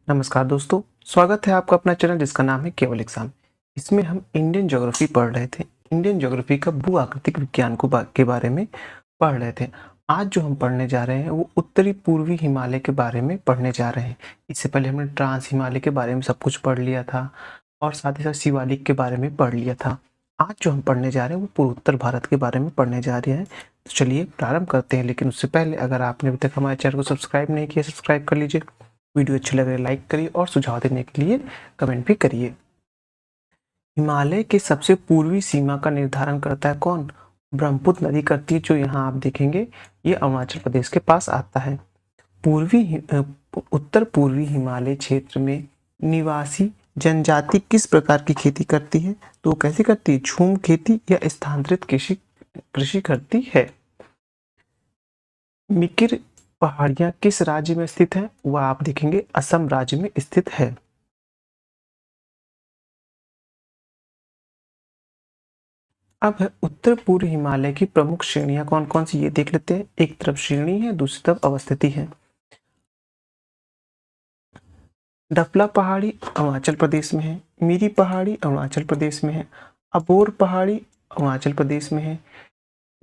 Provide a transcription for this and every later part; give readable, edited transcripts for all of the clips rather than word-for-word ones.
नमस्कार दोस्तों, स्वागत है आपका अपना चैनल जिसका नाम है केवल एग्जाम। इसमें हम इंडियन ज्योग्राफी पढ़ रहे थे। इंडियन ज्योग्राफी का भू आकृतिक विज्ञान के बारे में पढ़ रहे थे। आज जो हम पढ़ने जा रहे हैं वो उत्तरी पूर्वी हिमालय के बारे में पढ़ने जा रहे हैं। इससे पहले हमने ट्रांस हिमालय के बारे में सब कुछ पढ़ लिया था और साथ ही साथ शिवालिक के बारे में पढ़ लिया था। आज जो हम पढ़ने जा रहे हैं वो पूर्वोत्तर भारत के बारे में पढ़ने जा रहे हैं। तो चलिए प्रारंभ करते हैं, लेकिन उससे पहले अगर आपने अभी तक हमारे चैनल को सब्सक्राइब नहीं किया, सब्सक्राइब कर लीजिए। वीडियो अच्छी लग रही है लाइक करिए और सुझाव देने के लिए कमेंट भी करिए। हिमालय के सबसे पूर्वी सीमा का निर्धारण करता है कौन? ब्रह्मपुत्र नदी करती है, जो यहाँ आप देखेंगे ये अरुणाचल प्रदेश के पास आता है। उत्तर पूर्वी हिमालय क्षेत्र में निवासी जनजाति किस प्रकार की खेती करती है? तो कैसे करती है? झूम खेती या स्थानांतरित कृषि कृषि करती है। मिकिर पहाड़ियां किस राज्य में स्थित है? वह आप देखेंगे असम राज्य में स्थित है। अब उत्तर पूर्व हिमालय की प्रमुख श्रेणियां कौन कौन सी ये देख लेते हैं। एक तरफ श्रेणी है, दूसरी तरफ अवस्थिति है। डफला पहाड़ी अरुणाचल प्रदेश में है। मीरी पहाड़ी अरुणाचल प्रदेश में है। अबोर पहाड़ी अरुणाचल प्रदेश में है।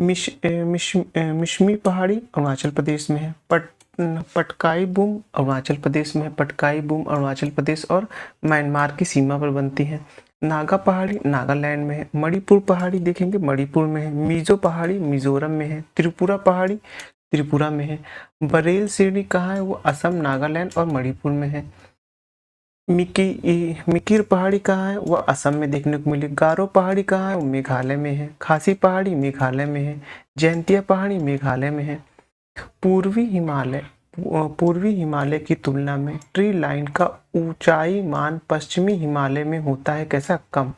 मिशमी पहाड़ी अरुणाचल प्रदेश में है। पटकाई बूम अरुणाचल प्रदेश में है। पटकाई बूम अरुणाचल प्रदेश और म्यांमार की सीमा पर बनती है। नागा पहाड़ी नागालैंड में है। मणिपुर पहाड़ी देखेंगे मणिपुर में है। मिजो पहाड़ी मिजोरम में है। त्रिपुरा पहाड़ी त्रिपुरा में है। बरेल श्रेणी कहाँ है? वो असम, नागालैंड और मणिपुर में है। मिकिर पहाड़ी कहाँ है? वह असम में देखने को मिली। गारो पहाड़ी कहाँ है? वो मेघालय में है। खासी पहाड़ी मेघालय में है। जैंतिया पहाड़ी मेघालय में है। पूर्वी हिमालय पूर्वी हिमालय की तुलना में ट्री लाइन का ऊंचाई मान पश्चिमी हिमालय में होता है कैसा? कम।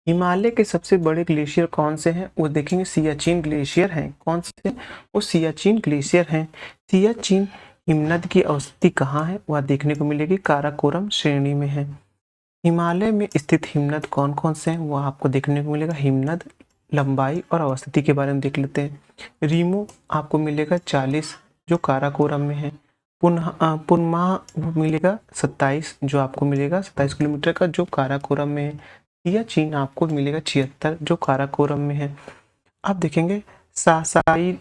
हिमालय के सबसे बड़े ग्लेशियर कौन से हैं? वो देखेंगे सियाचिन ग्लेशियर हैं। कौन से? वो सियाचिन ग्लेशियर हैं। सियाचिन हिमनद की अवस्थिति कहाँ है? वह देखने को मिलेगी काराकोरम श्रेणी में है। हिमालय में स्थित हिमनद कौन कौन से हैं? वो आपको देखने को मिलेगा। हिमनद लंबाई और अवस्थिति के बारे में देख लेते हैं। रीमो आपको मिलेगा 40 जो काराकोरम में है। पुनः मिलेगा 27 जो आपको मिलेगा 27 किलोमीटर का जो काराकोरम में है। सियाचिन आपको मिलेगा 76 जो काराकोरम में है। आप देखेंगे सासाई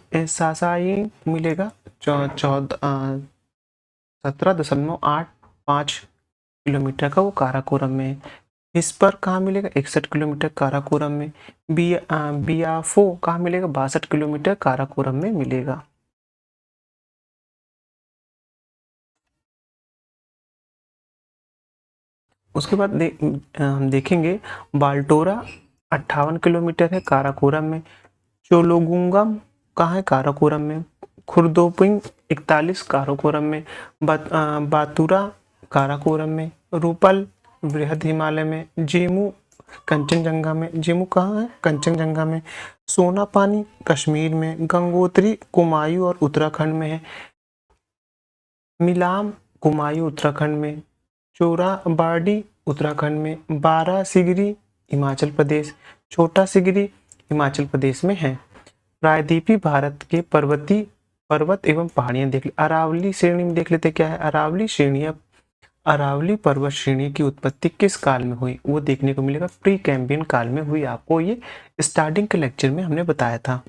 मिलेगा 17.85 किलोमीटर का, वो काराकोरम में है। इस पर कहाँ मिलेगा? 61 किलोमीटर काराकोरम में। बियाफो कहाँ मिलेगा? 62 किलोमीटर काराकोरम में मिलेगा। उसके बाद हम देखेंगे बाल्टोरा 58 किलोमीटर है काराकोरम में। चोलोगुंगम कहाँ है? काराकोरम में। खुर्दोपिंग 41 काराकोरम में। बातुरा काराकोरम में। रूपल बृहद हिमालय में। जेमू कंचनजंगा में। जेमू कहाँ है? कंचनजंगा में। सोनापानी कश्मीर में। गंगोत्री कुमायूं और उत्तराखंड में है। मिलाम कुमायूं उत्तराखंड में। चोराबाड़ी उत्तराखंड में। बारह सिगरी हिमाचल प्रदेश। छोटा सिगरी हिमाचल प्रदेश में है। प्रायद्वीपीय भारत के पर्वत एवं पहाड़ियां देख ले। अरावली श्रेणी में देख लेते क्या है। अरावली पर्वत श्रेणी की उत्पत्ति किस काल में हुई? वो देखने को मिलेगा प्री कैम्ब्रियन काल में हुई। आपको ये स्टार्टिंग के लेक्चर में हमने बताया था।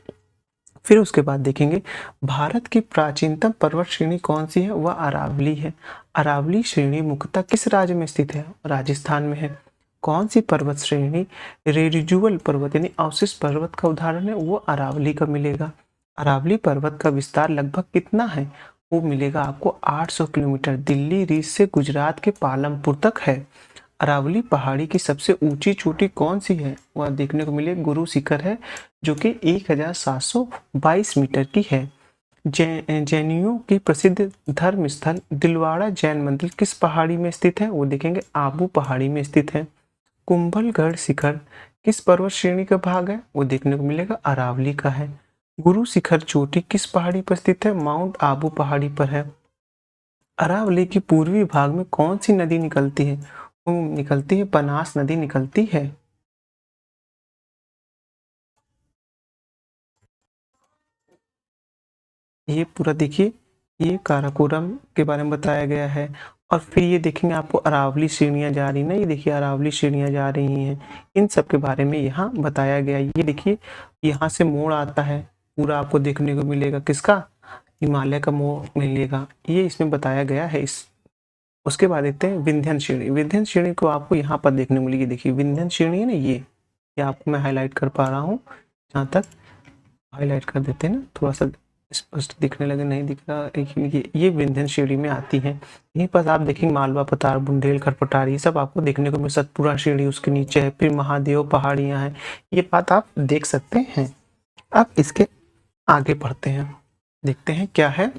फिर उसके बाद देखेंगे भारत की प्राचीनतम पर्वत श्रेणी कौन सी है? वह अरावली है। अरावली श्रेणी मुख्यतः किस राज्य में स्थित है? राजस्थान में है। कौन सी पर्वत श्रेणी रेडिजुअल पर्वत यानी अवशिष्ट पर्वत का उदाहरण है? वो अरावली का मिलेगा। अरावली पर्वत का विस्तार लगभग कितना है? वो मिलेगा आपको 800 किलोमीटर। दिल्ली रीस से गुजरात के पालमपुर तक है। अरावली पहाड़ी की सबसे ऊंची चोटी कौन सी है? वह देखने को मिले गुरु शिखर है, जो कि 1722 मीटर की है। जैनियों की प्रसिद्ध धर्म स्थल दिलवाड़ा जैन मंदिर किस पहाड़ी में स्थित है? वो देखेंगे आबू पहाड़ी में स्थित है। कुंभलगढ़ शिखर किस पर्वत श्रेणी का भाग है? वो देखने को मिलेगा अरावली का है। गुरु शिखर चोटी किस पहाड़ी पर स्थित है? माउंट आबू पहाड़ी पर है। अरावली के पूर्वी भाग में कौन सी नदी निकलती है? वो निकलती है बनास नदी निकलती है। ये पूरा देखिए, ये काराकोरम के बारे में बताया गया है। और फिर ये देखेंगे आपको अरावली श्रेणियाँ जा रही ना, ये देखिए अरावली श्रेणियाँ जा रही हैं, इन सब के बारे में यहाँ बताया गया है। ये देखिए यहाँ से मोड़ आता है, पूरा आपको देखने को मिलेगा किसका, हिमालय का मोड़ मिलेगा, ये इसमें बताया गया है। इस उसके बाद देखते हैं विंध्यन श्रेणी। विंध्यन श्रेणी को आपको यहाँ पर देखने को मिलेगी, देखिए विंध्यन श्रेणी है ना, ये आपको मैं हाईलाइट कर पा रहा हूँ, जहाँ तक हाईलाइट कर देते हैं ना, थोड़ा सा स्पष्ट दिखने लगे, नहीं दिख रहा, लेकिन ये विंध्यन श्रेणी में आती हैं। यहीं पर आप देखेंगे मालवा पठार, बुंदेलखंड पठार, ये सब आपको देखने को मिले। सतपुड़ा श्रेणी उसके नीचे है, फिर महादेव पहाड़ियाँ हैं, ये बात आप देख सकते हैं। अब इसके आगे बढ़ते हैं, देखते हैं क्या है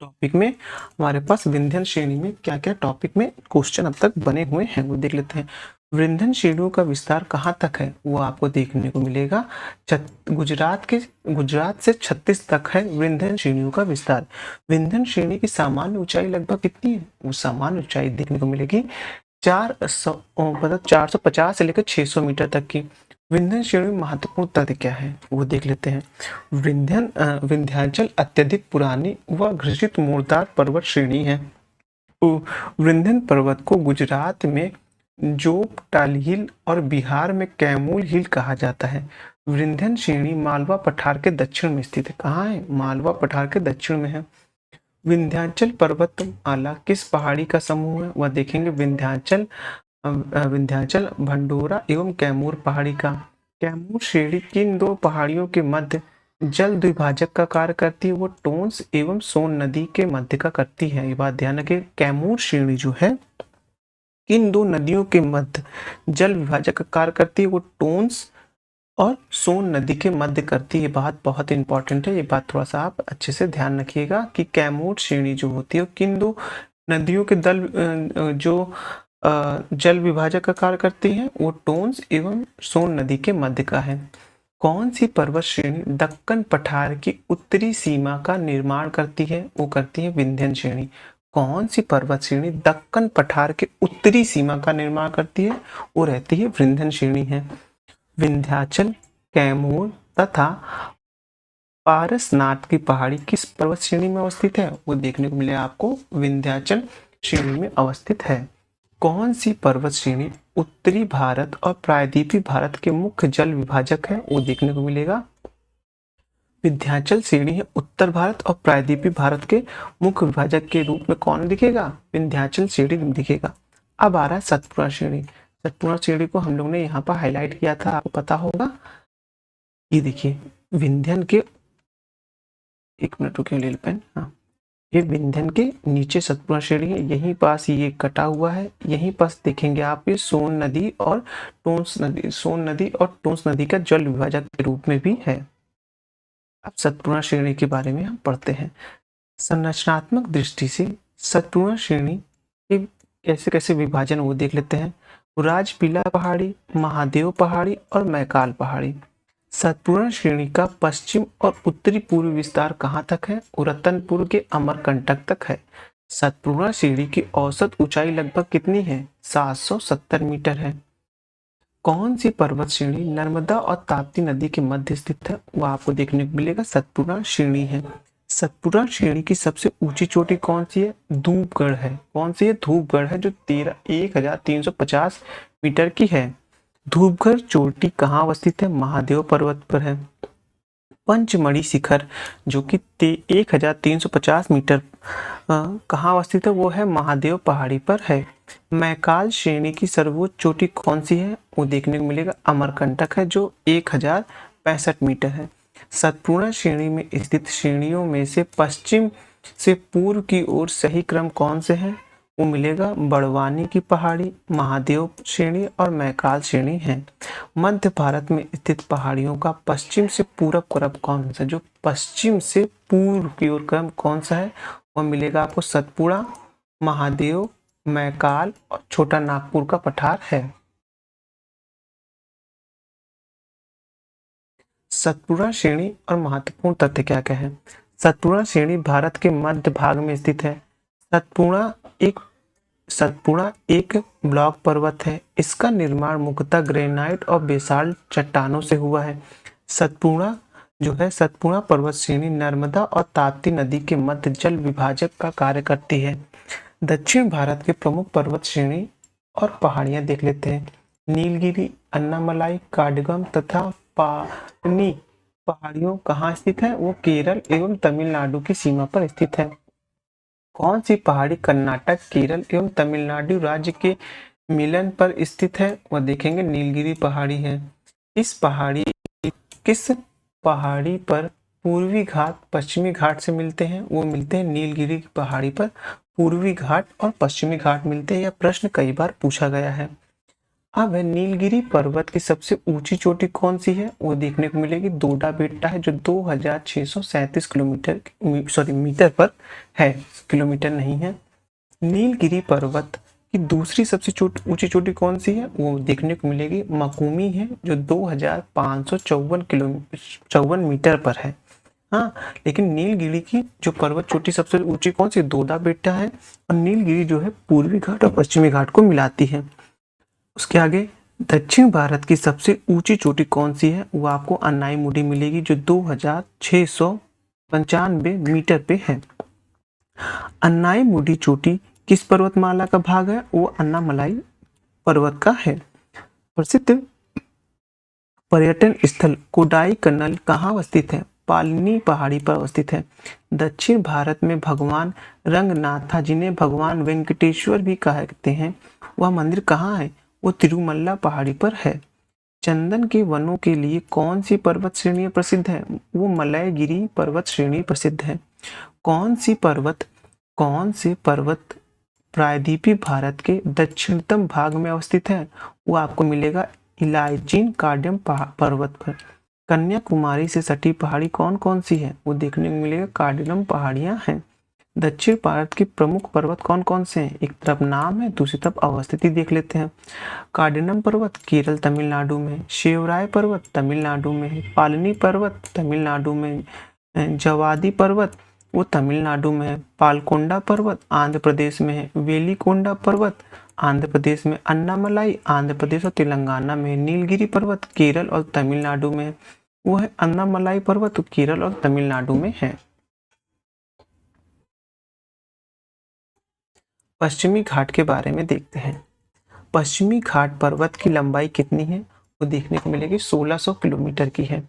टॉपिक में हमारे पास विंध्यन श्रेणी में क्या क्या टॉपिक में क्वेश्चन अब तक बने हुए हैं, वो देख लेते हैं। विंध्यन श्रेणियों का विस्तार कहाँ तक है, वो आपको देखने को मिलेगा। गुजरात से 36 तक है विंध्यन श्रेणियों का विस्तार। विंध्यन श्रेणी की सामान्य ऊंचाई लगभग कितनी है, वो सामान्य ऊंचाई देखने को मिलेगी 450 से लेकर 600 मीटर तक की। विंध्यन श्रेणी में महत्वपूर्ण तथ्य क्या है, वो देख लेते हैं। विंध्याचल अत्यधिक पुरानी व घर्षित मोड़दार पर्वत श्रेणी है। विंध्यन पर्वत को गुजरात में जोगटाल हिल और बिहार में कैमूर हिल कहा जाता है। विंध्यन श्रेणी मालवा पठार के दक्षिण में स्थित है। कहाँ है, मालवा पठार के दक्षिण में है। विंध्याचल पर्वतमाला किस पहाड़ी का समूह है, वह देखेंगे विंध्याचल भंडोरा एवं कैमूर पहाड़ी का। कैमूर श्रेणी किन दो पहाड़ियों के मध्य जल द्विभाजक का कार्य करती है, वो टोंस एवं सोन नदी के मध्य का करती है। ये बात ध्यान रखिए, कैमूर श्रेणी जो है किन दो नदियों के मध्य जल विभाजक का कार्य करती है, वो टोंस और सोन नदी के मध्य करती है। बात बहुत इंपॉर्टेंट है, ये बात थोड़ा सा आप अच्छे से ध्यान रखिएगा कि कैमूर श्रेणी जो होती है किन दो नदियों के जल विभाजक का कार्य करती है, वो टोंस एवं सोन नदी के मध्य का है। कौन सी पर्वत श्रेणी दक्कन पठार की उत्तरी सीमा का निर्माण करती है, वो करती है विंध्यन श्रेणी। कौन सी पर्वत श्रेणी दक्कन पठार के उत्तरी सीमा का निर्माण करती है, वो रहती है विंध्यन श्रेणी है। विंध्याचल, कैमूर तथा पारसनाथ की पहाड़ी किस पर्वत श्रेणी में अवस्थित है, वो देखने को मिलेगा आपको विंध्याचल श्रेणी में अवस्थित है। कौन सी पर्वत श्रेणी उत्तरी भारत और प्रायद्वीपीय भारत के मुख्य जल विभाजक है, वो देखने को मिलेगा विंध्याचल श्रेणी है उत्तर भारत और प्रायद्वीपीय भारत के मुख्य विभाजक के रूप में कौन दिखेगा, विंध्याचल श्रेणी दिखेगा। अब आ रहा है सतपुड़ा श्रेणी। सतपुड़ा श्रेणी को हम लोग ने यहाँ पर हाईलाइट किया था, आपको पता होगा। ये देखिए विंध्यन के, एक मिनट रुकिए ले पेन, हाँ, ये विंध्यन के नीचे सतपुड़ा श्रेणी है, यहीं पास ये कटा हुआ है, यहीं पास देखेंगे आप ये सोन नदी और टोंस नदी का जल विभाजक के रूप में भी है। अब सतपुड़ा श्रेणी के बारे में हम पढ़ते हैं। संरचनात्मक दृष्टि से सतपुड़ा श्रेणी के कैसे कैसे विभाजन वो देख लेते हैं। राजपीला पहाड़ी, महादेव पहाड़ी और मैकाल पहाड़ी। सतपुड़ा श्रेणी का पश्चिम और उत्तरी पूर्वी विस्तार कहाँ तक है, रतनपुर के अमरकंटक तक है। सतपुड़ा श्रेणी की औसत ऊंचाई लगभग कितनी है, 770 मीटर है। कौन सी पर्वत श्रेणी नर्मदा और ताप्ती नदी के मध्य स्थित है, वह आपको देखने को मिलेगा सतपुड़ा श्रेणी है। सतपुड़ा श्रेणी की सबसे ऊंची चोटी कौन सी है, धूपगढ़ है। कौन सी है, धूपगढ़ है, जो 13,350 मीटर की है। धूपगढ़ चोटी कहाँ अवस्थित है, महादेव पर्वत पर है। पंचमढ़ी शिखर जो कि 1350 मीटर कहाँ अवस्थित है, वो है महादेव पहाड़ी पर है। मैकाल श्रेणी की सर्वोच्च चोटी कौन सी है, वो देखने को मिलेगा अमरकंटक है, जो 1065 मीटर है। सतपुड़ा श्रेणी में स्थित श्रेणियों में से पश्चिम से पूर्व की ओर सही क्रम कौन से है, वो मिलेगा बड़वानी की पहाड़ी, महादेव श्रेणी और मैकाल श्रेणी है। मध्य भारत में स्थित पहाड़ियों का पश्चिम से पूरब क्रम कौन सा, जो पश्चिम से पूर्व की ओर क्रम कौन सा है, वह मिलेगा आपको सतपुड़ा, महादेव, मैकाल और छोटा नागपुर का पठार है। सतपुड़ा श्रेणी और महत्वपूर्ण तथ्य क्या क्या है। सतपुड़ा श्रेणी भारत के मध्य भाग में स्थित है। सतपुड़ा एक ब्लॉक पर्वत है। इसका निर्माण मुख्यतः ग्रेनाइट और बेसाल्ट चट्टानों से हुआ है। सतपुड़ा जो है सतपुड़ा पर्वत श्रेणी नर्मदा और ताप्ती नदी के मध्य जल विभाजक का कार्य करती है। दक्षिण भारत के प्रमुख पर्वत श्रेणी और पहाड़ियां देख लेते हैं। नीलगिरी, अन्नामलाई, काडगम तथा पानी पहाड़ियों कहाँ स्थित है? वो केरल एवं तमिलनाडु की सीमा पर स्थित है। कौन सी पहाड़ी कर्नाटक, केरल एवं तमिलनाडु राज्य के मिलन पर स्थित है? वह देखेंगे नीलगिरी पहाड़ी है। किस पहाड़ी पर पूर्वी घाट पश्चिमी घाट से मिलते हैं? वो मिलते हैं नीलगिरी की पहाड़ी पर पूर्वी घाट और पश्चिमी घाट मिलते हैं। यह प्रश्न कई बार पूछा गया है। अब है नीलगिरी पर्वत की सबसे ऊंची चोटी कौन सी है? वो देखने को मिलेगी डोडा बेट्टा है, जो 2637 मीटर पर है, किलोमीटर नहीं है। नीलगिरी पर्वत की दूसरी सबसे ऊंची चोटी कौन सी है? वो देखने को मिलेगी मकुमी है, जो 2554 मीटर पर है। हाँ, लेकिन नीलगिरी की जो पर्वत चोटी सबसे ऊंची कौन सी? डोडा बेट्टा है। और नीलगिरी जो है पूर्वी घाट और पश्चिमी घाट को मिलाती है। उसके आगे दक्षिण भारत की सबसे ऊंची चोटी कौन सी है? वो आपको अन्नाईमुडी मिलेगी, जो 2695 मीटर पे है। अन्नाईमुडी चोटी किस पर्वतमाला का भाग है? वो अन्नामलाई पर्वत का है। प्रसिद्ध पर्यटन स्थल कोडाई कन्नल कहाँ अवस्थित है? पालनी पहाड़ी पर अवस्थित है। दक्षिण भारत में भगवान रंगनाथा, जिन्हें भगवान वेंकटेश्वर भी कहते हैं, वह मंदिर कहाँ है? वो तिरुमल्ला पहाड़ी पर है। चंदन के वनों के लिए कौन सी पर्वत श्रेणी प्रसिद्ध है? वो मलयगिरी पर्वत श्रेणी प्रसिद्ध है। कौन से पर्वत प्रायद्वीपीय भारत के दक्षिणतम भाग में अवस्थित है? वो आपको मिलेगा इलाइचिन कार्डियम पर्वत पर। कन्याकुमारी से सटी पहाड़ी कौन कौन सी है? वो देखने को मिलेगा कार्डियम पहाड़ियां हैं। दक्षिण भारत के प्रमुख पर्वत कौन कौन से हैं? एक तरफ नाम है, दूसरी तरफ अवस्थिति देख लेते हैं। कार्डिनम पर्वत केरल तमिलनाडु में, शिवराय पर्वत तमिलनाडु में है, पालनी पर्वत तमिलनाडु में, जवादी पर्वत वो तमिलनाडु में है, पालकोंडा पर्वत आंध्र प्रदेश में है, वेलिकोंडा पर्वत आंध्र प्रदेश में, अन्नामलाई आंध्र प्रदेश और तेलंगाना में, नीलगिरी पर्वत केरल और तमिलनाडु में है। वो है अन्नामलाई पर्वत केरल और तमिलनाडु में है। पश्चिमी घाट के बारे में देखते हैं। पश्चिमी घाट पर्वत की लंबाई कितनी है? वो देखने को मिलेगी 1600 किलोमीटर की है।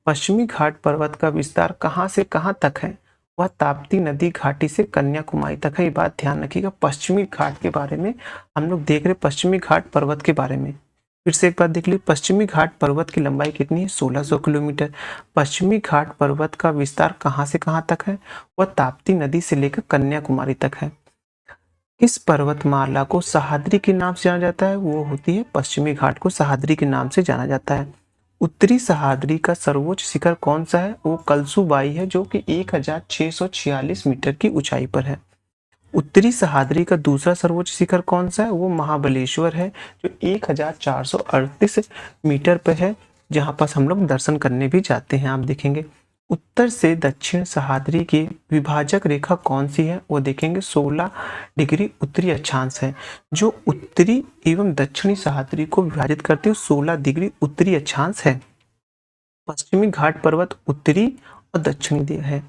पश्चिमी घाट पर्वत का विस्तार कहाँ से कहाँ तक है? वह ताप्ती नदी घाटी से कन्याकुमारी तक है। ये बात ध्यान रखिएगा। पश्चिमी घाट के बारे में हम लोग देख रहे पश्चिमी घाट पर्वत के बारे में। फिर से एक बार देख लीजिए, पश्चिमी घाट पर्वत की लंबाई कितनी है? 1600 किलोमीटर। पश्चिमी घाट पर्वत का विस्तार कहाँ से कहाँ तक है? वह ताप्ती नदी से लेकर कन्याकुमारी तक है। किस पर्वतमाला को सह्याद्री के नाम से जाना जाता है? वो होती है पश्चिमी घाट को सह्याद्री के नाम से जाना जाता है। उत्तरी सह्याद्री का सर्वोच्च शिखर कौन सा है? वो कलसुबाई है, जो कि 1646 मीटर की ऊंचाई पर है। उत्तरी सह्याद्री का दूसरा सर्वोच्च शिखर कौन सा है? वो महाबलेश्वर है, जो 1438 मीटर पर है, जहां पास हम लोग दर्शन करने भी जाते हैं। आप देखेंगे उत्तर से दक्षिण सह्याद्री की विभाजक रेखा कौन सी है? वो देखेंगे 16 डिग्री उत्तरी अक्षांश है। जो उत्तरी एवं दक्षिणी सह्याद्री को विभाजित करती है 16 डिग्री उत्तरी अक्षांश है। पश्चिमी घाट पर्वत उत्तरी और दक्षिणी है।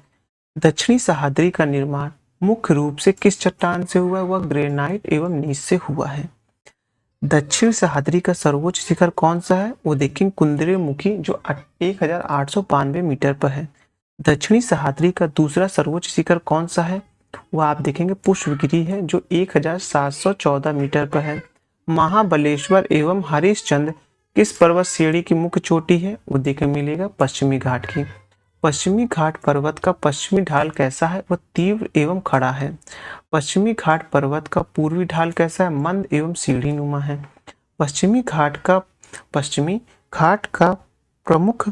दक्षिणी सह्याद्री का निर्माण मुख्य रूप से किस चट्टान से हुआ? वह ग्रेनाइट एवं नीस से हुआ है। दक्षिण सह्याद्री का सर्वोच्च शिखर कौन सा है? वो देखेंगे कुंद्रेमुखी, जो 1792 मीटर पर है। दक्षिणी सह्याद्री का दूसरा सर्वोच्च शिखर कौन सा है? वह आप देखेंगे पुष्पगिरी है, जो 1714 मीटर पर है। महाबलेश्वर एवं हरिश्चंद्र किस पर्वत श्रेणी की मुख्य चोटी है? वो देखने मिलेगा पश्चिमी घाट की। पश्चिमी घाट पर्वत का पश्चिमी ढाल कैसा है? वह तीव्र एवं खड़ा है। पश्चिमी घाट पर्वत का पूर्वी ढाल कैसा है? मंद एवं सीढ़ी नुमा है। पश्चिमी घाट का प्रमुख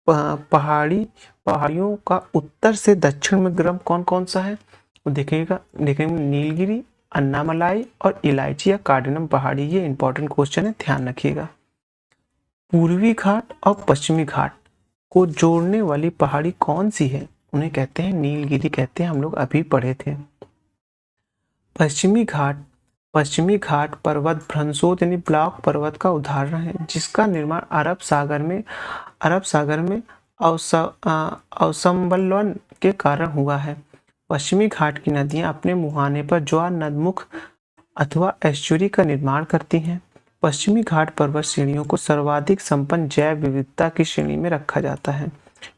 पहाड़ियों का उत्तर से दक्षिण में क्रम कौन कौन सा है? वो देखेंगे नीलगिरी, अन्नामलाई और इलायची या कार्डिनम पहाड़ी। ये इंपॉर्टेंट क्वेश्चन है, ध्यान रखिएगा। पूर्वी घाट और पश्चिमी घाट को जोड़ने वाली पहाड़ी कौन सी है? उन्हें कहते हैं नीलगिरी कहते हैं, हम लोग अभी पढ़े थे। पश्चिमी घाट पर्वत भ्रंशोत यानी ब्लॉक पर्वत का उदाहरण है, जिसका निर्माण अरब सागर में अवसंबलन के कारण हुआ है। पश्चिमी घाट की नदियां अपने मुहाने पर ज्वार नदमुख अथवा एस्चुरी का निर्माण करती हैं। पश्चिमी घाट पर्वत श्रेणियों को सर्वाधिक संपन्न जैव विविधता की श्रेणी में रखा जाता है।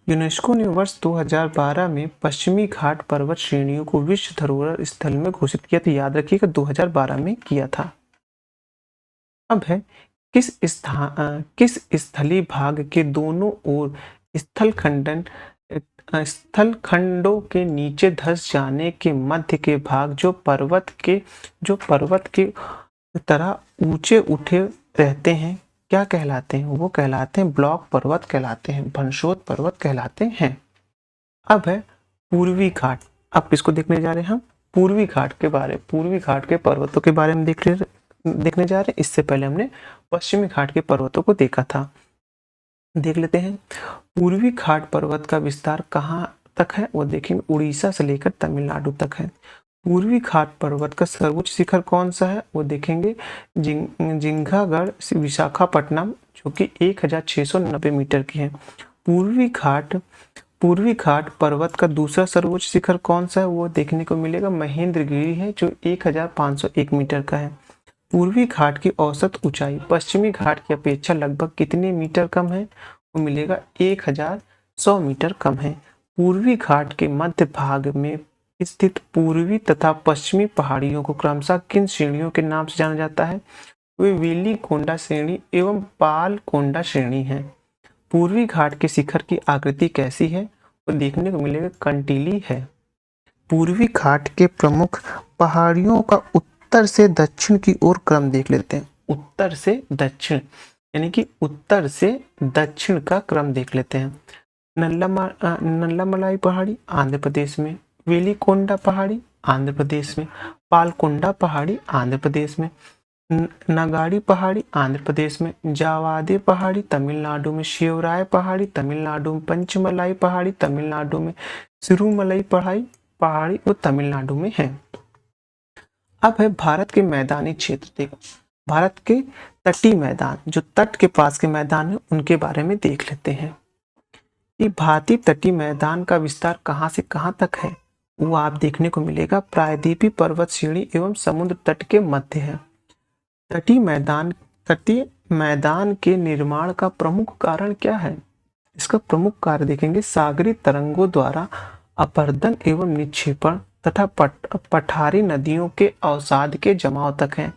यूनेस्को ने वर्ष 2012 में पश्चिमी घाट पर्वत श्रेणियों को विश्व धरोहर स्थल में घोषित किया, तो याद रखिएगा 2012 में किया था। अब है किस स्थलीय भाग के दोनों ओर स्थल खंडों के नीचे धंस जाने के मध्य के भाग जो पर्वत के तरह ऊंचे उठे रहते हैं, क्या कहलाते हैं? वो कहलाते हैं ब्लॉक पर्वत कहलाते हैं, भंशोत पर्वत कहलाते हैं। अब है पूर्वी घाट। अब किसको देखने जा रहे हैं हम? पूर्वी घाट के पर्वतों के बारे में देखने जा रहे हैं। इससे पहले हमने पश्चिमी घाट के पर्वतों को देखा था। देख लेते हैं पूर्वी घाट पर्वत का विस्तार कहाँ तक है, वो देखेंगे उड़ीसा से लेकर तमिलनाडु तक है। पूर्वी घाट पर्वत का सर्वोच्च शिखर कौन सा है, वो देखेंगे जिंगागढ़ विशाखापट्टनम, जो कि 1690 मीटर की है। पूर्वी घाट पर्वत का दूसरा सर्वोच्च शिखर कौन सा है, वो देखने को मिलेगा महेंद्रगिरी है, जो 1501 मीटर का है। पूर्वी घाट की औसत ऊंचाई पश्चिमी घाट की अपेक्षा लगभग कितने मीटर कम है, वो मिलेगा 1100 मीटर कम है। पूर्वी घाट के मध्य भाग में स्थित पूर्वी तथा पश्चिमी पहाड़ियों को क्रमशः किन श्रेणियों के नाम से जाना जाता है? वे वेली कोंडा श्रेणी एवं पाल कोंडा श्रेणी है। पूर्वी घाट के शिखर की आकृति कैसी है, वो देखने को मिलेगा कंटीली है। पूर्वी घाट के प्रमुख पहाड़ियों का उत्तर से दक्षिण की ओर क्रम देख लेते हैं। उत्तर से दक्षिण यानी कि उत्तर से दक्षिण का क्रम देख लेते हैं। नल्लामलाई पहाड़ी आंध्र प्रदेश में, वेलिकोंडा पहाड़ी आंध्र प्रदेश में, पालकोंडा पहाड़ी आंध्र प्रदेश में, नगाड़ी पहाड़ी आंध्र प्रदेश में, जावादे पहाड़ी तमिलनाडु में, शिवराय पहाड़ी तमिलनाडु में, पंचमलाई पहाड़ी तमिलनाडु में, सिरुमलई पहाड़ी वो तमिलनाडु में है। अब है भारत के मैदानी क्षेत्र। देखो भारत के तटीय मैदान, जो तट के पास के मैदान है, उनके बारे में देख लेते हैं कि भारतीय तटीय मैदान का विस्तार कहां से कहां तक है, वो आप देखने को मिलेगा प्रायद्वीपीय पर्वत श्रेणी एवं समुद्र तट के मध्य है। तटीय मैदान के निर्माण का प्रमुख कारण क्या है? इसका प्रमुख कार्य देखेंगे सागरीय तरंगों द्वारा अपरदन एवं निक्षेपण तथा पठारी नदियों के अवसाद के जमाव तक है।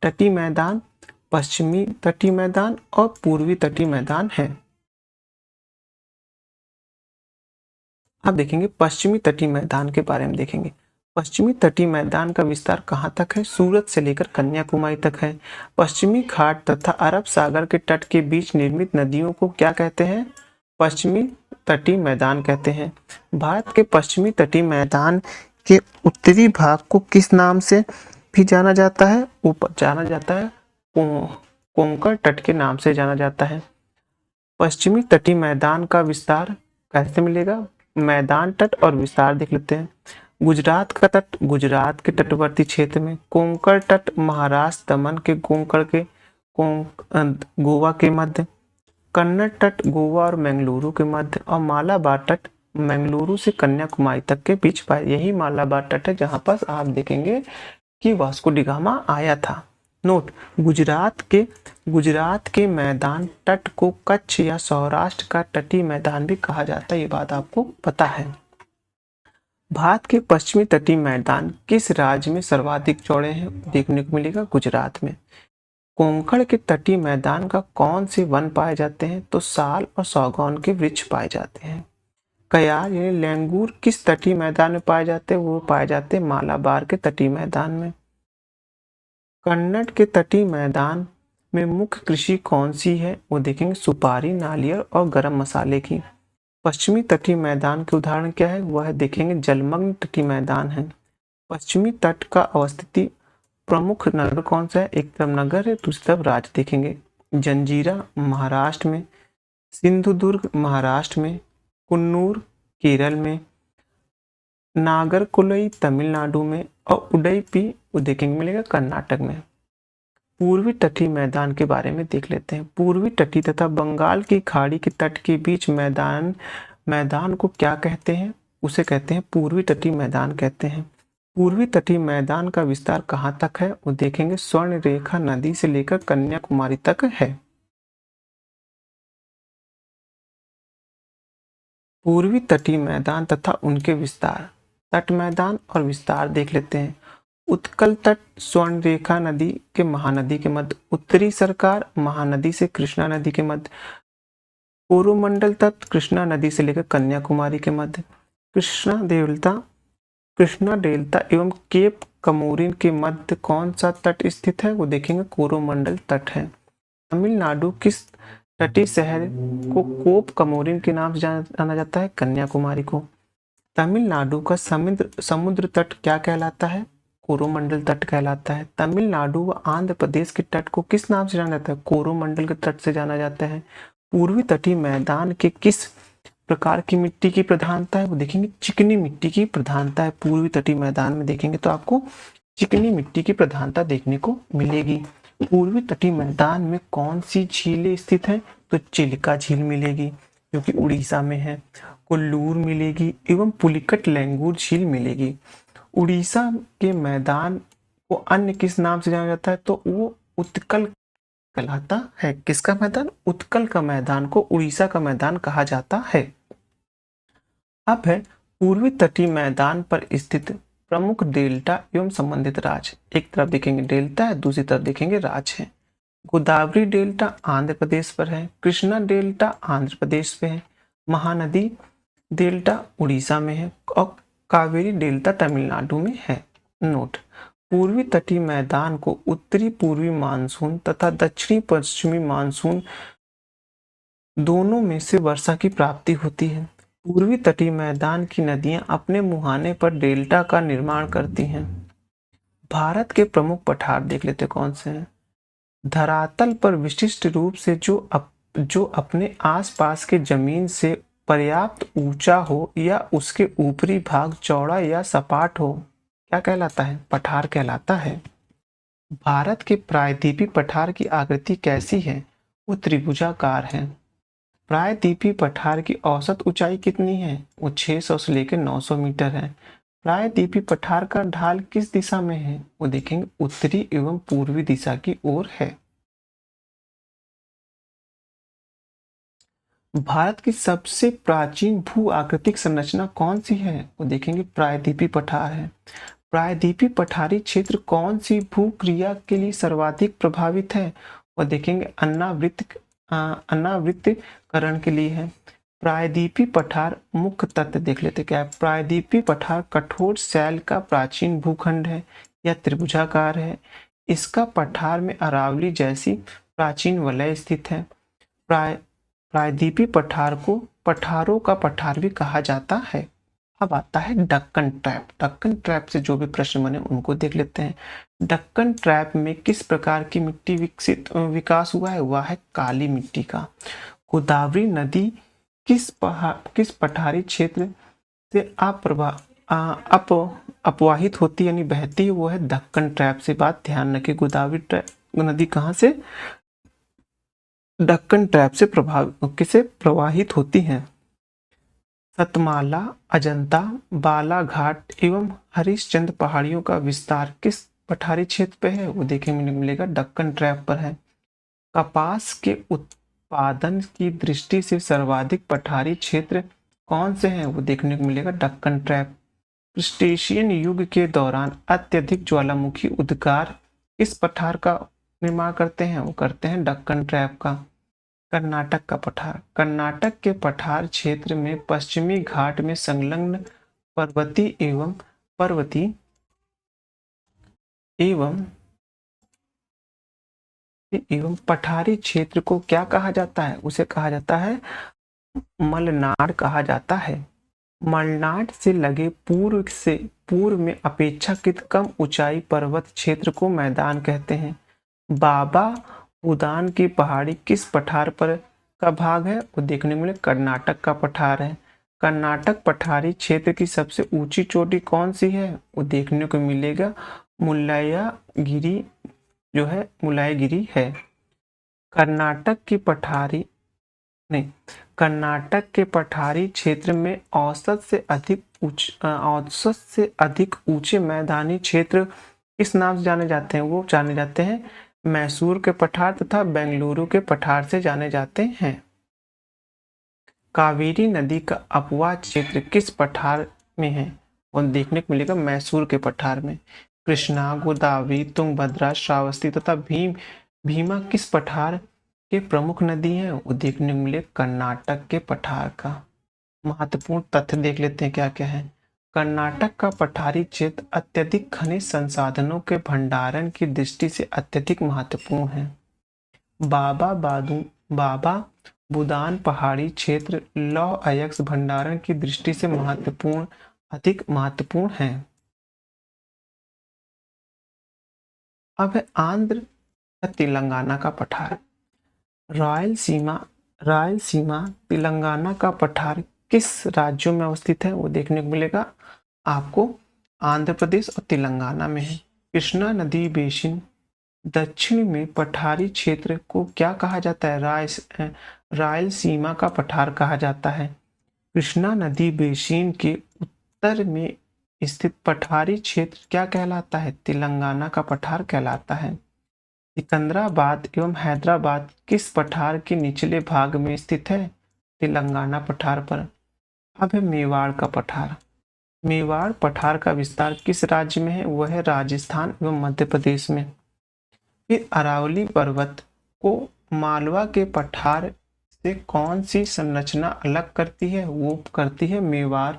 तटीय मैदान पश्चिमी तटीय मैदान और पूर्वी तटीय मैदान है। अब देखेंगे पश्चिमी तटीय मैदान के बारे में देखेंगे। पश्चिमी तटीय मैदान का विस्तार कहाँ तक है? सूरत से लेकर कन्याकुमारी तक है। पश्चिमी घाट तथा अरब सागर के तट के बीच निर्मित नदियों को क्या कहते हैं? पश्चिमी तटीय मैदान कहते हैं। भारत के पश्चिमी तटीय मैदान के उत्तरी भाग को किस नाम से भी जाना जाता है? ऊपर जाना जाता है कोंकण तट के नाम से जाना जाता है। पश्चिमी तटीय मैदान का विस्तार कैसे मिलेगा? मैदान तट और विस्तार देख लेते हैं। गुजरात का तट गुजरात के तटवर्ती क्षेत्र में, कोंकण तट महाराष्ट्र दमन के कोंकण के गोवा के मध्य, कन्नड़ तट गोवा और मंगलुरु के मध्य, और मालाबार तट मंगलुरु से कन्याकुमारी तक के बीच पाए। यही मालाबार तट है जहां पर आप देखेंगे कि वास्को डी गामा आया था। नोट, गुजरात के मैदान तट को कच्छ या सौराष्ट्र का तटीय मैदान भी कहा जाता है, ये बात आपको पता है। भारत के पश्चिमी तटीय मैदान किस राज्य में सर्वाधिक चौड़े हैं? देखने को मिलेगा गुजरात में। कोंकण के तटीय मैदान का कौन से वन पाए जाते हैं? तो साल और सागौन के वृक्ष पाए जाते हैं। कयार यानी लैंगूर किस तटीय मैदान में पाए जाते हैं? वो पाए जाते हैं मालाबार के तटीय मैदान में। कन्नड़ के तटीय मैदान में मुख्य कृषि कौन सी है? वो देखेंगे सुपारी, नारियल और गरम मसाले की। पश्चिमी तटीय मैदान के उदाहरण क्या है? वह देखेंगे जलमग्न तटीय मैदान है। पश्चिमी तट का अवस्थित प्रमुख नगर कौन सा है? एक तरफ नगर है, दूसरी तरफ राज्य देखेंगे। जंजीरा महाराष्ट्र में, सिंधुदुर्ग महाराष्ट्र में, कुन्नूर केरल में, नागरकोइल तमिलनाडु में और उडुपी देखेंगे मिलेगा कर्नाटक में। पूर्वी तटीय मैदान के बारे में देख लेते हैं। पूर्वी तटीय तथा बंगाल की खाड़ी के तट के बीच मैदान को क्या कहते हैं? उसे कहते हैं पूर्वी तटीय मैदान कहते हैं। पूर्वी तटीय मैदान का विस्तार कहाँ तक है? वो देखेंगे स्वर्ण रेखा नदी से लेकर कन्याकुमारी तक है। पूर्वी तटीय मैदान तथा उनके विस्तार, तट मैदान और विस्तार देख लेते हैं। उत्कल तट स्वर्ण रेखा नदी के महानदी के मध्य, उत्तरी सरकार महानदी से कृष्णा नदी के मध्य, कोरोमंडल तट कृष्णा नदी से लेकर कन्याकुमारी के मध्य, कृष्णा डेल्टा एवं केप कमोरिन के मध्य कौन सा तट स्थित है? वो देखेंगे कोरोमंडल तट है। तमिलनाडु किस तटीय शहर को कोप कमोरिन के नाम से जाना जाता है? कन्याकुमारी को। तमिलनाडु का समुद्र तट क्या कहलाता है? कोरोमंडल तट कहलाता है। तमिलनाडु व आंध्र प्रदेश के तट को किस नाम से जाना जाता है? कोरोमंडल के तट से जाना जाता है। पूर्वी तटीय मैदान के किस प्रकार की मिट्टी की प्रधानता है? वो देखेंगे चिकनी मिट्टी की प्रधानता है। पूर्वी तटीय मैदान में देखेंगे तो आपको चिकनी मिट्टी की प्रधानता देखने को मिलेगी। पूर्वी तटीय मैदान में कौन सी झीलें स्थित हैं? तो चिल्का झील मिलेगी जो कि उड़ीसा में है, कोल्लूर मिलेगी एवं पुलिकट लैंगूर झील मिलेगी। उड़ीसा के मैदान को अन्य किस नाम से जाना जाता है? तो वो उत्कल कहलाता है। किसका मैदान? उत्कल का मैदान को उड़ीसा का मैदान कहा जाता है। अब है पूर्वी तटीय मैदान पर स्थित प्रमुख डेल्टा एवं संबंधित राज्य। एक तरफ देखेंगे डेल्टा है, दूसरी तरफ देखेंगे राज्य है। गोदावरी डेल्टा आंध्र प्रदेश पर है, कृष्णा डेल्टा आंध्र प्रदेश पे है, महानदी डेल्टा उड़ीसा में है और कावेरी डेल्टा तमिलनाडु में है। नोट, पूर्वी तटीय मैदान को उत्तरी पूर्वी मानसून तथा दक्षिणी पश्चिमी मानसून दोनों में से वर्षा की प्राप्ति होती है। पूर्वी तटीय मैदान की नदियां अपने मुहाने पर डेल्टा का निर्माण करती हैं। भारत के प्रमुख पठार देख लेते कौन से हैं। धरातल पर विशिष्ट रूप से जो अपने आसपास के जमीन से पर्याप्त ऊंचा हो या उसके ऊपरी भाग चौड़ा या सपाट हो, क्या कहलाता है? पठार कहलाता है। भारत के प्रायद्वीपीय पठार की आकृति कैसी है? वो त्रिभुजाकार है। प्रायद्वीपीय पठार की औसत ऊंचाई कितनी है? वो 600 से लेकर 900 मीटर है। प्रायद्वीपीय पठार का ढाल किस दिशा में है? वो देखेंगे उत्तरी एवं पूर्वी दिशा की ओर है। भारत की सबसे प्राचीन भू आकृतिक संरचना कौन सी है? वो देखेंगे प्रायद्वीपीय पठार है। प्रायद्वीपीय पठारी क्षेत्र कौन सी भू क्रिया के लिए सर्वाधिक प्रभावित है? वो देखेंगे अनावृत्तिकरण के लिए है। प्रायद्वीपीय पठार मुख्य तत्व देख लेते क्या है। प्रायद्वीपीय पठार कठोर शैल का प्राचीन भूखंड है या त्रिभुजाकार है। इसका पठार में अरावली जैसी प्राचीन वलय स्थित है। प्रायद्वीपीय पठार को पठारों का पठार भी कहा जाता है। अब आता है डक्कन ट्रैप। डक्कन ट्रैप से जो भी प्रश्न बने उनको देख लेते हैं। डक्कन ट्रैप में किस प्रकार की मिट्टी विकास हुआ है? हुआ है काली मिट्टी का। गोदावरी नदी किस पठारी क्षेत्र से अपवाहित होती यानी बहती है? वो है डक्कन ट्रैप से। बात ध्यान रखिए, गोदावरी नदी कहाँ से? डक्कन ट्रैप से प्रवाहित होती हैं। सतमाला, अजंता, बालाघाट एवं हरिश्चंद्र पहाड़ियों का विस्तार किस पठारी क्षेत्र पे है? वो देखने मिलेगा डक्कन ट्रैप पर है। कपास के उत्पादन की दृष्टि से सर्वाधिक पठारी क्षेत्र कौन से हैं? वो देखने को मिलेगा डक्कन ट्रैप। क्रिस्टेशियन युग के दौरान अत्यधिक ज्वालामुखी उद्गार किस पठार का निर्माण करते हैं? वो करते हैं डक्कन ट्रैप का। कर्नाटक का पठार। कर्नाटक के पठार क्षेत्र में पश्चिमी घाट में संलग्न पर्वतीय एवं पठारी क्षेत्र को क्या कहा जाता है? उसे कहा जाता है मलनाड कहा जाता है। मलनाड से लगे पूर्व में अपेक्षाकृत कम ऊंचाई पर्वत क्षेत्र को मैदान कहते हैं। बाबा उदान की पहाड़ी किस पठार पर का भाग है? वो देखने में कर्नाटक का पठार है। कर्नाटक पठारी क्षेत्र की सबसे ऊंची चोटी कौन सी है? वो देखने को मिलेगा मुल्लायागिरी जो है मुलायगिरी है। कर्नाटक की पठारी नहीं कर्नाटक के पठारी क्षेत्र में औसत से अधिक ऊंचे मैदानी क्षेत्र किस नाम से जाने जाते हैं? वो जाने जाते हैं मैसूर के पठार तथा बेंगलुरु के पठार से जाने जाते हैं। कावेरी नदी का अपवाह क्षेत्र किस पठार में है? और देखने को मिलेगा मैसूर के पठार में। कृष्णा, गोदावरी, तुंगभद्रा, श्रावस्ती तथा भीमा किस पठार के प्रमुख नदी हैं? वो देखने को मिले कर्नाटक के पठार का। महत्वपूर्ण तथ्य देख लेते हैं क्या क्या है। कर्नाटक का पठारी क्षेत्र अत्यधिक खनिज संसाधनों के भंडारण की दृष्टि से अत्यधिक महत्वपूर्ण है। बाबा बुदान पहाड़ी क्षेत्र लौह अयस्क भंडारण की दृष्टि से अधिक महत्वपूर्ण है। अब है आंध्र तेलंगाना का पठार। रायलसीमा तेलंगाना का पठार किस राज्यों में अवस्थित है? वो देखने को मिलेगा आपको आंध्र प्रदेश और तेलंगाना में है। कृष्णा नदी बेसिन दक्षिण में पठारी क्षेत्र को क्या कहा जाता है? रायलसीमा का पठार कहा जाता है। कृष्णा नदी बेसिन के उत्तर में स्थित पठारी क्षेत्र क्या कहलाता है? तेलंगाना का पठार कहलाता है। सिकंदराबाद एवं हैदराबाद किस पठार के निचले भाग में स्थित है? तेलंगाना पठार पर। अब है मेवाड़ का पठार। मेवाड़ पठार का विस्तार किस राज्य में है? वह है राजस्थान एवं मध्य प्रदेश में। फिर अरावली पर्वत को मालवा के पठार से कौन सी संरचना अलग करती है? वो करती है मेवाड़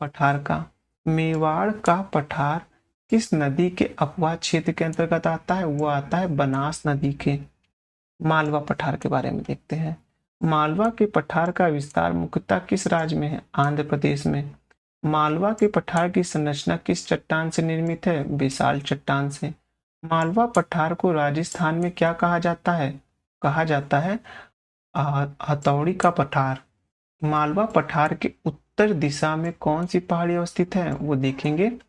पठार का। मेवाड़ का पठार किस नदी के अपवाह क्षेत्र के अंतर्गत आता है? वो आता है बनास नदी के। मालवा पठार के बारे में देखते हैं। मालवा के पठार का विस्तार मुख्यतः किस राज्य में है? आंध्र प्रदेश में। मालवा के पठार की संरचना किस चट्टान से निर्मित है? बेसाल्ट चट्टान से। मालवा पठार को राजस्थान में क्या कहा जाता है? कहा जाता है हथौड़ी का पठार। मालवा पठार के उत्तर दिशा में कौन सी पहाड़ी अवस्थित है? वो देखेंगे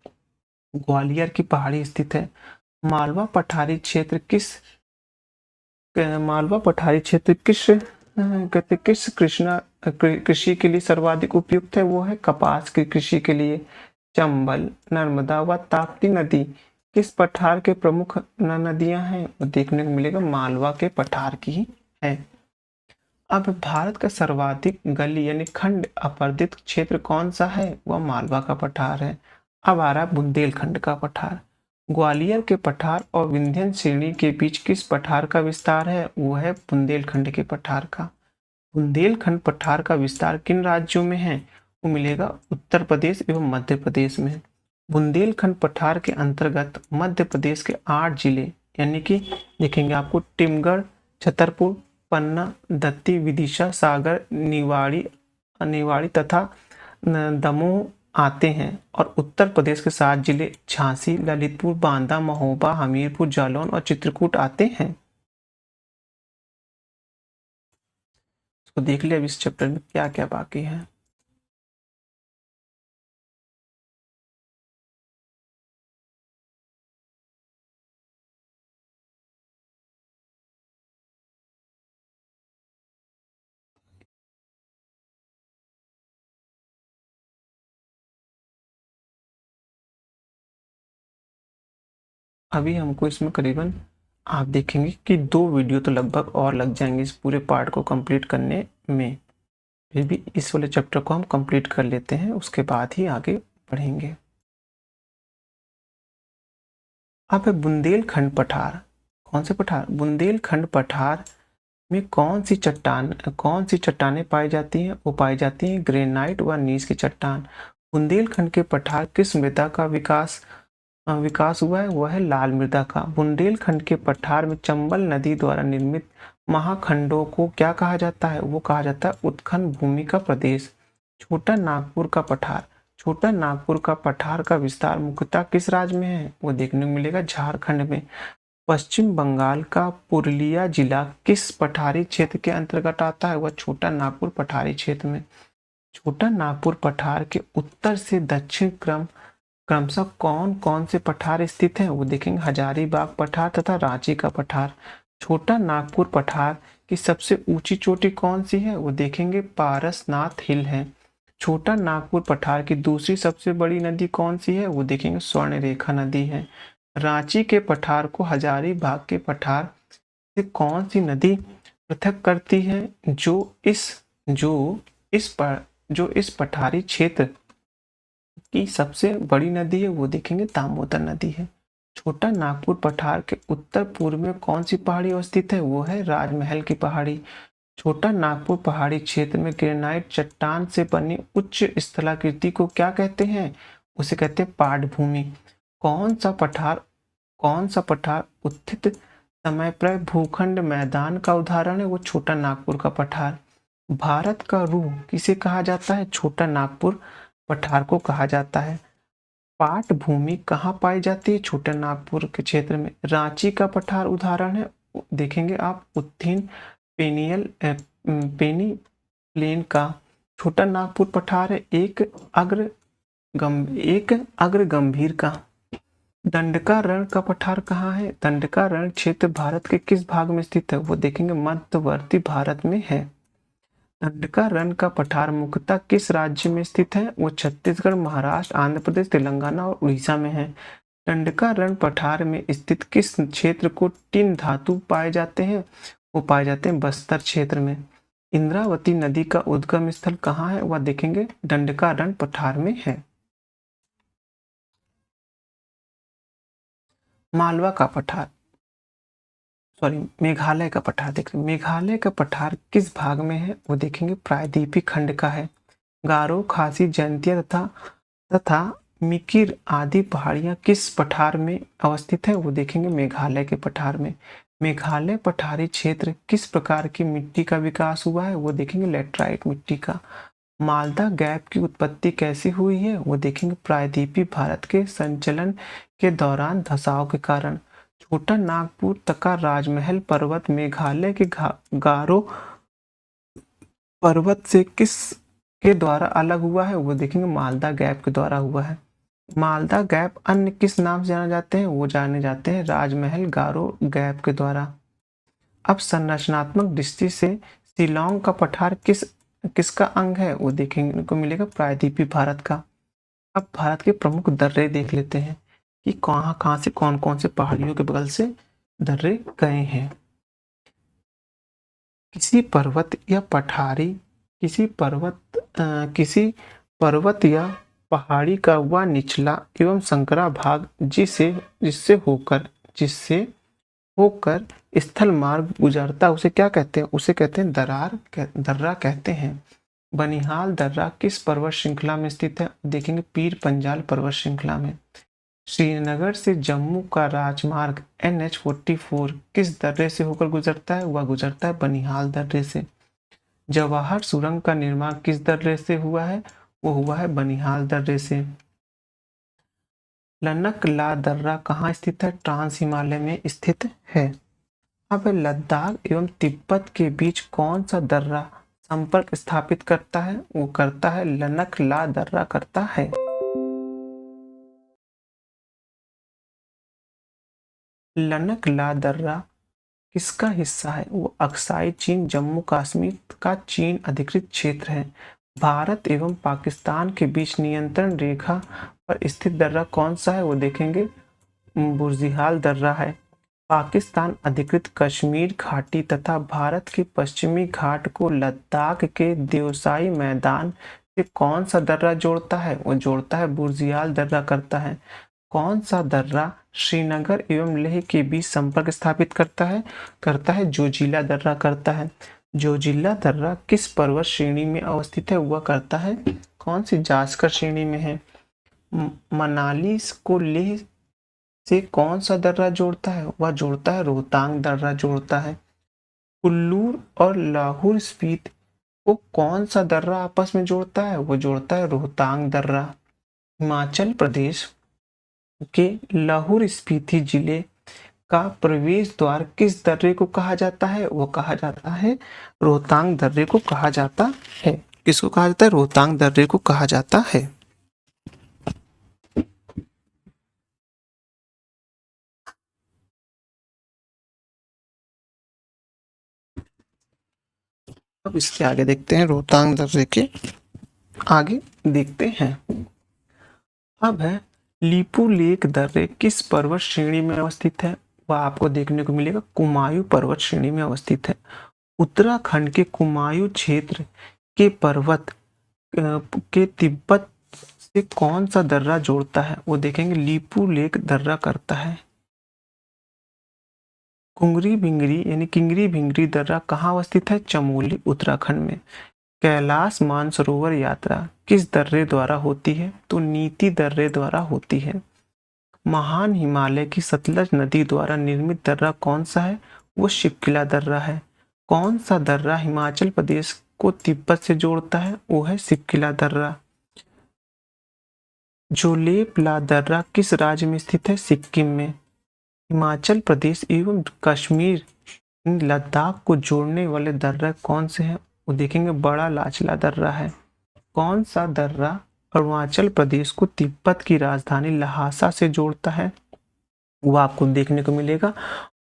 ग्वालियर की पहाड़ी स्थित है। मालवा पठारी क्षेत्र किस कृषि के लिए सर्वाधिक उपयुक्त है? वो है कपास की कृषि के लिए। चंबल, नर्मदा व ताप्ती नदी किस पठार के प्रमुख नदियां हैं? वो देखने को मिलेगा मालवा के पठार की ही है। अब भारत का सर्वाधिक गली यानी खंड अपर्दित क्षेत्र कौन सा है? वह मालवा का पठार है। अब आ रहा बुंदेलखंड का पठार। ग्वालियर के पठार और विंध्य श्रेणी के बीच किस पठार का विस्तार है? वो है बुंदेलखंड के पठार का। बुंदेलखंड पठार का विस्तार किन राज्यों में है? वो मिलेगा उत्तर प्रदेश एवं मध्य प्रदेश में। बुंदेलखंड पठार के अंतर्गत मध्य प्रदेश के 8 जिले यानी कि देखेंगे आपको टीमगढ़, छतरपुर, पन्ना, दत्ती, विदिशा, सागर, निवाड़ी तथा दमोह आते हैं। और उत्तर प्रदेश के 7 जिले झांसी, ललितपुर, बांदा, महोबा, हमीरपुर, जालौन और चित्रकूट आते हैं। इसको देख लिया अब इस चैप्टर में क्या क्या बाकी है। अभी हमको इसमें करीबन आप देखेंगे कि 2 वीडियो तो लगभग और लग जाएंगे इस पूरे पार्ट को कंप्लीट करने में। फिर भी इस वाले चैप्टर को हम कंप्लीट कर लेते हैं, उसके बाद ही आगे बढ़ेंगे। अब है बुंदेलखंड पठार। कौन से पठार? बुंदेलखंड पठार में कौन सी चट्टानें पाई जाती हैं? वो पाई जाती हैं ग्रेनाइट व नीस की चट्टान। बुंदेलखंड के पठार किस मृदा का विकास हुआ है? वह है लाल मृदा का। बुंदेलखंड के पठार में चंबल नदी द्वारा निर्मित महाखंडों को क्या कहा जाता है? वो कहा जाता है उत्खनन भूमि का प्रदेश। छोटा नागपुर का पठार का विस्तार मुख्यतः किस राज्य में है? वो देखने को मिलेगा झारखंड में। पश्चिम बंगाल का पुरुलिया जिला किस पठारी क्षेत्र के अंतर्गत आता है? वह छोटा नागपुर पठारी क्षेत्र में। छोटा नागपुर पठार के उत्तर से दक्षिण क्रम क्रमशः कौन कौन से पठार स्थित हैं वो देखेंगे, हजारीबाग पठार तथा रांची का पठार। छोटा नागपुर पठार की सबसे ऊंची चोटी कौन सी है वो देखेंगे, पारसनाथ हिल है। छोटा नागपुर पठार की दूसरी सबसे बड़ी नदी कौन सी है वो देखेंगे, स्वर्णरेखा नदी है। रांची के पठार को हजारीबाग के पठार से कौन सी नदी पृथक करती है, जो इस पठारी क्षेत्र की सबसे बड़ी नदी है वो देखेंगे, दामोदर नदी है। छोटा नागपुर पठार के उत्तर पूर्व में कौन सी पहाड़ी अवस्थित है वो है राजमहल की पहाड़ी। छोटा नागपुर पहाड़ी क्षेत्र में ग्रेनाइट चट्टान से बनी उच्च स्थलाकृति को क्या कहते हैं, उसे कहते हैं पाटभूमि। कौन सा पठार उत्थित समय पर भूखंड मैदान का उदाहरण है वो छोटा नागपुर का पठार। भारत का रूह किसे कहा जाता है, छोटा नागपुर पठार को कहा जाता है। पाट भूमि कहाँ पाई जाती है, छोटा नागपुर के क्षेत्र में। रांची का पठार उदाहरण है देखेंगे आप, उत्तीर्ण पेनी प्लेन का। छोटा नागपुर पठार है एक अग्र गंभीर का। दंडका रण का पठार कहाँ है, दंडका रण क्षेत्र भारत के किस भाग में स्थित है वो देखेंगे, मध्यवर्ती भारत में है। दंडका रण का पठार मुख्यतः किस राज्य में स्थित है वो छत्तीसगढ़, महाराष्ट्र, आंध्र प्रदेश, तेलंगाना और उड़ीसा में है। दंडका रण पठार में स्थित किस क्षेत्र को टिन धातु पाए जाते हैं वो पाए जाते हैं बस्तर क्षेत्र में। इंद्रावती नदी का उद्गम स्थल कहाँ है वह देखेंगे, दंडका रण पठार में है। मालवा का पठार, मेघालय का पठार देख रहे हैं। मेघालय का पठार किस भाग में है वो देखेंगे, प्रायद्वीपीय खंड का है। गारो, खासी, जयंतिया तथा मिकिर आदि पहाड़ियां किस पठार में अवस्थित है वो देखेंगे, मेघालय के पठार में। मेघालय पठारी क्षेत्र किस प्रकार की मिट्टी का विकास हुआ है वो देखेंगे, लेटराइट मिट्टी का। मालदा गैप की उत्पत्ति कैसे हुई है वो देखेंगे, प्रायद्वीपीय भारत के संचलन के दौरान धसाव के कारण। छोटा नागपुर तका राजमहल पर्वत मेघालय के गारो पर्वत से किस के द्वारा अलग हुआ है वो देखेंगे, मालदा गैप के द्वारा हुआ है। मालदा गैप अन्य किस नाम से जाने जाते हैं वो जाने जाते हैं राजमहल गारो गैप के द्वारा। अब संरचनात्मक दृष्टि से शिलोंग का पठार किसका अंग है वो देखेंगे को मिलेगा, प्रायद्वीपीय भारत का। अब भारत के प्रमुख दर्रे देख लेते हैं कि कहाँ से कौन कौन से पहाड़ियों के बगल से दर्रे गए हैं। किसी पर्वत या पहाड़ी का वह निचला एवं संकरा भाग जिससे होकर स्थल मार्ग गुजरता उसे क्या कहते हैं, उसे कहते हैं दर्रा कहते हैं। बनिहाल दर्रा किस पर्वत श्रृंखला में स्थित है देखेंगे, पीर पंजाल पर्वत श्रृंखला में। श्रीनगर से जम्मू का राजमार्ग NH-44 किस दर्रे से होकर गुजरता है वह गुजरता है बनिहाल दर्रे से। जवाहर सुरंग का निर्माण किस दर्रे से हुआ है वो हुआ है बनिहाल दर्रे से। लनक ला दर्रा कहाँ स्थित है, ट्रांस हिमालय में स्थित है। अब लद्दाख एवं तिब्बत के बीच कौन सा दर्रा संपर्क स्थापित करता है वो करता है लनक ला दर्रा करता है। लनक ला दर्रा किसका हिस्सा है वो अक्साई चीन जम्मू कश्मीर का चीन अधिकृत क्षेत्र है। भारत एवं पाकिस्तान के बीच नियंत्रण रेखा पर स्थित दर्रा कौन सा है वो देखेंगे, बुर्जिहाल दर्रा है। पाकिस्तान अधिकृत कश्मीर घाटी तथा भारत के पश्चिमी घाट को लद्दाख के देवसाई मैदान से कौन सा दर्रा जोड़ता है वो जोड़ता है बुर्जियाल दर्रा करता है। कौन सा दर्रा श्रीनगर एवं लेह के बीच संपर्क स्थापित करता है जोजिला दर्रा करता है। जोजिला दर्रा किस पर्वत श्रेणी में अवस्थित है वह करता है कौन सी जास्कर श्रेणी में है। मनाली को लेह से कौन सा दर्रा जोड़ता है वह जोड़ता है रोहतांग दर्रा जोड़ता है। कुल्लू और लाहौर स्पीति को कौन सा दर्रा आपस में जोड़ता है वो जोड़ता है रोहतांग दर्रा। हिमाचल प्रदेश के लाहौर स्पीति जिले का प्रवेश द्वार किस दर्रे को कहा जाता है वो कहा जाता है रोहतांग दर्रे को कहा जाता है। किसको कहा जाता है, रोहतांग दर्रे को कहा जाता है। अब इसके आगे देखते हैं, रोहतांग दर्रे के आगे देखते हैं। अब है लीपू लेक दर्रे किस पर्वत श्रेणी में अवस्थित है? वह आपको देखने को मिलेगा कुमायूं पर्वत श्रेणी में अवस्थित है। उत्तराखंड के कुमायूं क्षेत्र के पर्वत के तिब्बत से कौन सा दर्रा जोड़ता है? वो देखेंगे लीपू लेक दर्रा करता है। कुंगरी भिंगरी यानी किंगरी भिंगरी दर्रा कहाँ अवस्थित है? चमोली उत्तराखंड में। कैलाश मानसरोवर यात्रा किस दर्रे द्वारा होती है? तो नीति दर्रे द्वारा होती है। महान हिमालय की सतलज नदी द्वारा निर्मित दर्रा कौन सा है? वो शिवकिला दर्रा है। कौन सा दर्रा हिमाचल प्रदेश को तिब्बत से जोड़ता है? वो है शिवकिला दर्रा। जोलेपला दर्रा किस राज्य में स्थित है? सिक्किम में। हिमाचल प्रदेश एवं कश्मीर लद्दाख को जोड़ने वाले दर्रा कौन से हैं? वो देखेंगे बड़ा लाचला दर्रा है। कौन सा दर्रा अरुणाचल प्रदेश को तिब्बत की राजधानी लहासा से जोड़ता है? वो आपको देखने को मिलेगा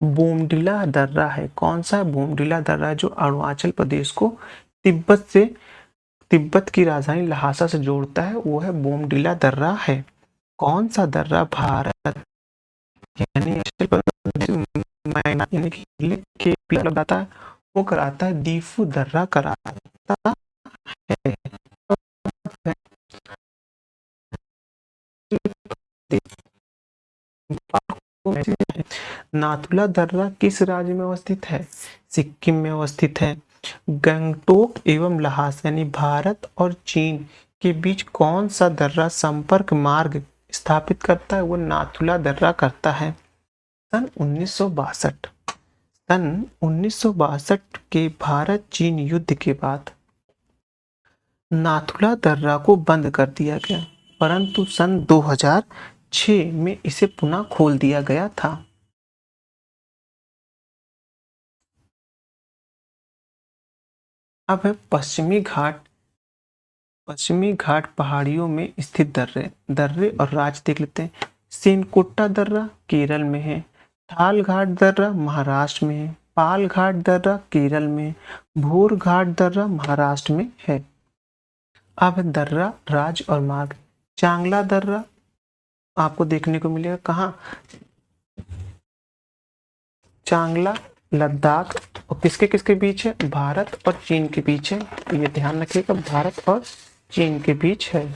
बोमडिला दर्रा है। कौन सा बोमडिला दर्रा है जो अरुणाचल प्रदेश को तिब्बत की राजधानी लहासा से जोड़ता है? वो है बोमडिला दर्रा है। कौन सा दर्रा भारत यानी यानी कि बताता है? वो कराता है दीफू दर्रा कराता है। नाथुला दर्रा किस राज्य में अवस्थित है? सिक्किम में अवस्थित है। गंगटोक एवं ल्हासा यानी भारत और चीन के बीच कौन सा दर्रा संपर्क मार्ग स्थापित करता है? वो नाथुला दर्रा करता है। सन 1962 के भारत चीन युद्ध के बाद नाथुला दर्रा को बंद कर दिया गया, परंतु सन 2006 में इसे पुनः खोल दिया गया था। अब है पश्चिमी घाट पहाड़ियों में स्थित दर्रे और राज्य देख लेते हैं। सेनकोट्टा दर्रा केरल में है। ठाल घाट दर्रा महाराष्ट्र में है। पाल घाट दर्रा केरल में। भोर घाट दर्रा महाराष्ट्र में है। अब है दर्रा राज्य और मार्ग। चांगला दर्रा आपको देखने को मिलेगा कहाँ? चांगला लद्दाख और किसके किसके बीच है? भारत और चीन के बीच है। ये ध्यान रखिएगा, भारत और चीन के बीच है।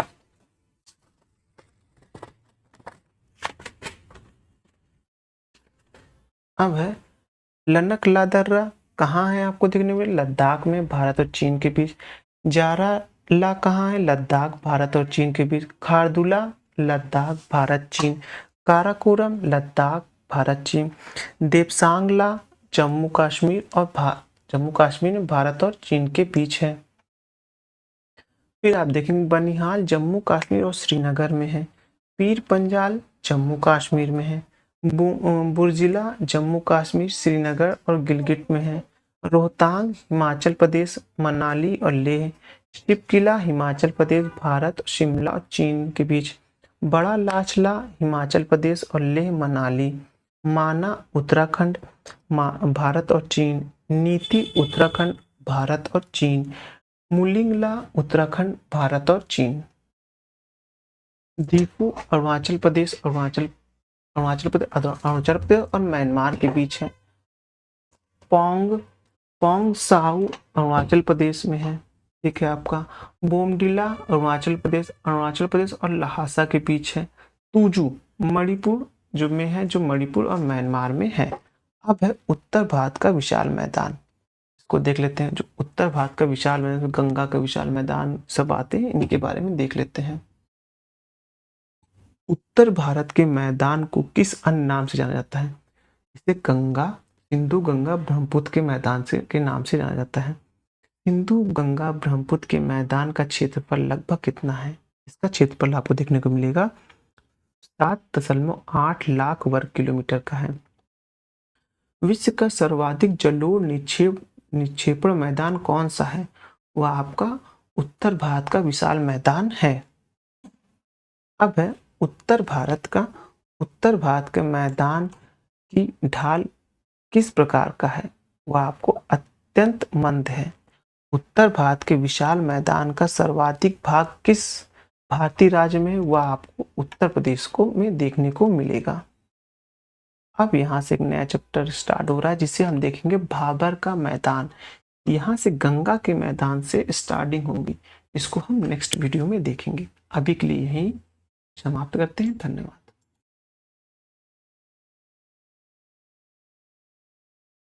अब है लनकला दर्रा कहाँ है? आपको देखने में लद्दाख में, भारत और चीन के बीच। जाराला कहाँ है? लद्दाख भारत और चीन के बीच। खारदुला लद्दाख भारत चीन। काराकोरम लद्दाख भारत चीन। देपसांगला जम्मू कश्मीर में भारत और चीन के बीच है। फिर आप देखेंगे बनिहाल जम्मू कश्मीर और श्रीनगर में है। पीर पंजाल जम्मू कश्मीर में है। बुर्जिला जम्मू कश्मीर श्रीनगर और गिलगिट में है। रोहतांग हिमाचल प्रदेश मनाली और लेह। शिवकिला हिमाचल प्रदेश भारत शिमला और चीन के बीच। बड़ा लाचला हिमाचल प्रदेश और लेह मनाली। माना उत्तराखंड भारत और चीन। नीति उत्तराखंड भारत और चीन। मुलिंगला उत्तराखंड भारत और चीन। दीफू अरुणाचल प्रदेश और म्यांमार के बीच है। पोंग साउ अरुणाचल प्रदेश में है। ठीक है आपका। बोमडिला अरुणाचल प्रदेश और लहासा के बीच है। तुजू मणिपुर जो मणिपुर और म्यांमार में है। अब है उत्तर भारत का विशाल मैदान, इसको देख लेते हैं। जो उत्तर भारत का विशाल मैदान, गंगा का विशाल मैदान, सब आते हैं, इनके बारे में देख लेते हैं। उत्तर भारत के मैदान को किस अन्य नाम से जाना जाता है? इसे सिंधु गंगा ब्रह्मपुत्र के मैदान के नाम से जाना जाता है। सिंधु गंगा ब्रह्मपुत्र के मैदान का क्षेत्रफल लगभग कितना है? इसका क्षेत्रफल आपको देखने को मिलेगा 7.8 लाख वर्ग किलोमीटर का है। विश्व का सर्वाधिक जलोढ़ निक्षेपण मैदान कौन सा है? वह आपका उत्तर भारत का विशाल मैदान है। अब है उत्तर भारत के मैदान की ढाल किस प्रकार का है? वह आपको अत्यंत मंद है। उत्तर भारत के विशाल मैदान का सर्वाधिक भाग किस भारतीय राज्य में है? वह आपको उत्तर प्रदेश को में देखने को मिलेगा। अब यहाँ से एक नया चैप्टर स्टार्ट हो रहा है जिसे हम देखेंगे भाबर का मैदान। यहाँ से गंगा के मैदान से स्टार्टिंग होगी। इसको हम नेक्स्ट वीडियो में देखेंगे। अभी के लिए यहीं समाप्त करते हैं। धन्यवाद।